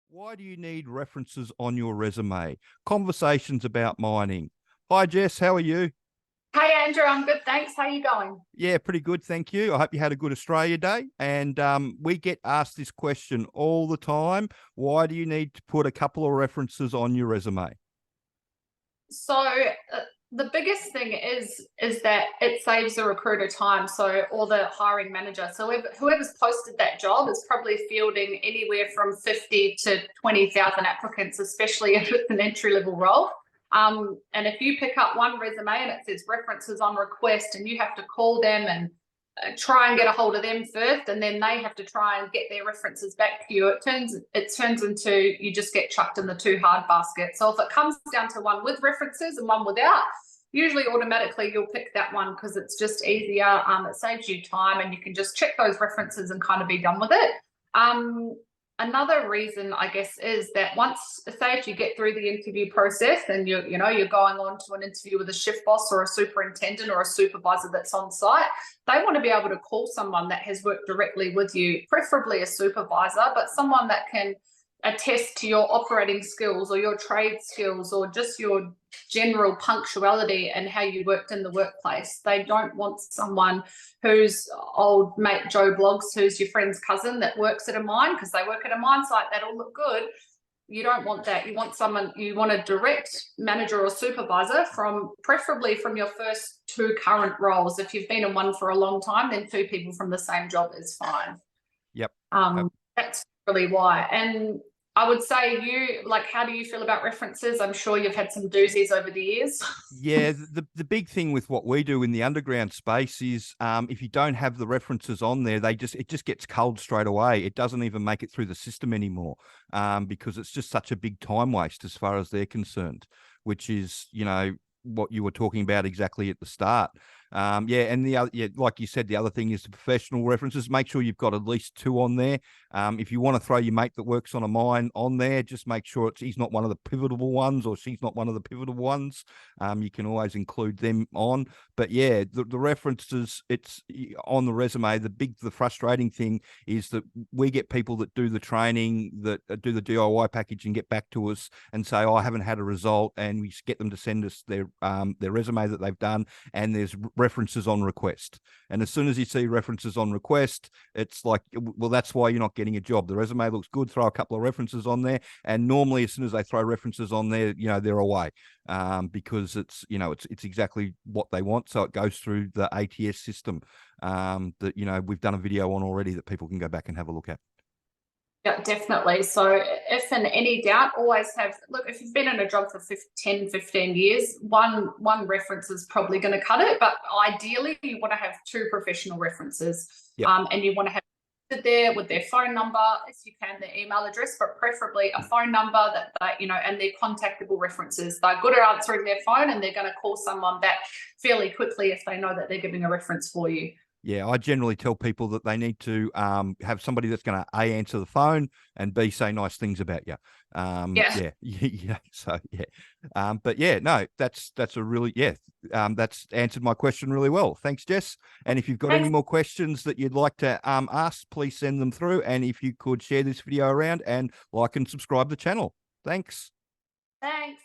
Why do you need references on your resume? Conversations about mining. Hi, Jess. How are you? Hey Andrew, I'm good, thanks. How you going? Yeah, pretty good. Thank you. I hope you had a good Australia Day. And we get asked this question all the time. Why do you need to put a couple of references on your resume? So the biggest thing is that it saves the recruiter time, or the hiring manager. So whoever's posted that job is probably fielding anywhere from 50 to 20,000 applicants, especially if it's an entry level role. And if you pick up one resume and it says references on request, and you have to call them and try and get a hold of them first, and then they have to try and get their references back to you, it turns into you just get chucked in the too hard basket. So if it comes down to one with references and one without, usually automatically you'll pick that one because it's just easier. It saves you time, and you can just check those references and kind of be done with it. Another reason, I guess, is that once, say, if you get through the interview process and you're going on to an interview with a shift boss or a superintendent or a supervisor that's on site, they want to be able to call someone that has worked directly with you, preferably a supervisor, but someone that can attest to your operating skills or your trade skills or just your general punctuality and how you worked in the workplace. They don't want someone who's old mate Joe Blogs, who's your friend's cousin that works at a mine because they work at a mine site. That'll look good. You don't want that. You want a direct manager or supervisor preferably from your first two current roles. If you've been in one for a long time, then two people from the same job is fine. Yep. That's really why. And I would say how do you feel about references? I'm sure you've had some doozies over the years. Yeah, the big thing with what we do in the underground space is if you don't have the references on there, it just gets culled straight away. It doesn't even make it through the system anymore because it's just such a big time waste as far as they're concerned, which is, what you were talking about exactly at the start. And like you said, the other thing is the professional references. Make sure you've got at least two on there. If you want to throw your mate that works on a mine on there, just make sure he's not one of the pivotal ones or she's not one of the pivotal ones. You can always include them on. But yeah, the references, it's on the resume. The frustrating thing is that we get people that do the training, that do the DIY package and get back to us and say, "Oh, I haven't had a result," and we get them to send us their resume that they've done, and there's references on request. And as soon as you see references on request, it's like, well, that's why you're not getting a job. The resume looks good, throw a couple of references on there, and normally as soon as they throw references on there, they're away because it's exactly what they want. So it goes through the ATS system that we've done a video on already that people can go back and have a look at. Yeah, definitely. So if in any doubt, always look, if you've been in a job for 10, 15 years, one reference is probably going to cut it. But ideally, you want to have two professional references. Yep. And you want to have there with their phone number, if you can, their email address, but preferably a phone number and their contactable references. They're good at answering their phone, and they're going to call someone back fairly quickly if they know that they're giving a reference for you. Yeah, I generally tell people that they need to have somebody that's going to A, answer the phone, and B, say nice things about you. Yeah. So yeah, but yeah, no, that's answered my question really well. Thanks, Jess. And if you've got any more questions that you'd like to ask, please send them through. And if you could share this video around and like and subscribe the channel. Thanks. Thanks.